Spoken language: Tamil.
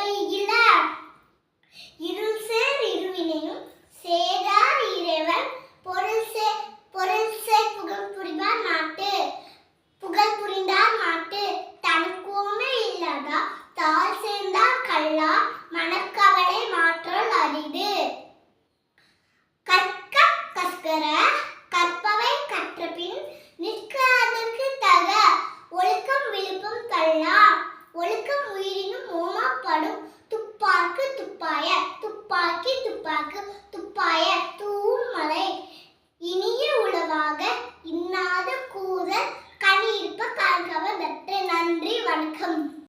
பொய்யில இருள்சேர் இருவினையும் சேரார் இறைவன் பொருள் சேர் புகழ் புரிவார் நாட்டு. புகழ் புரிந்தார் நாட்டு தனக்கோமே இல்லாதா தாழ் சேர்ந்தார் கல்லா மனக்கவலை மாற்றல் அரிது. கற்க கற்கற கற்பவை கற்றபின் நிற்க அதற்கு தக ஒழுக்கம் விழுப்பம் தள்ளா. ஒழுக்கம் உயிரினும் ஓமாப்படும்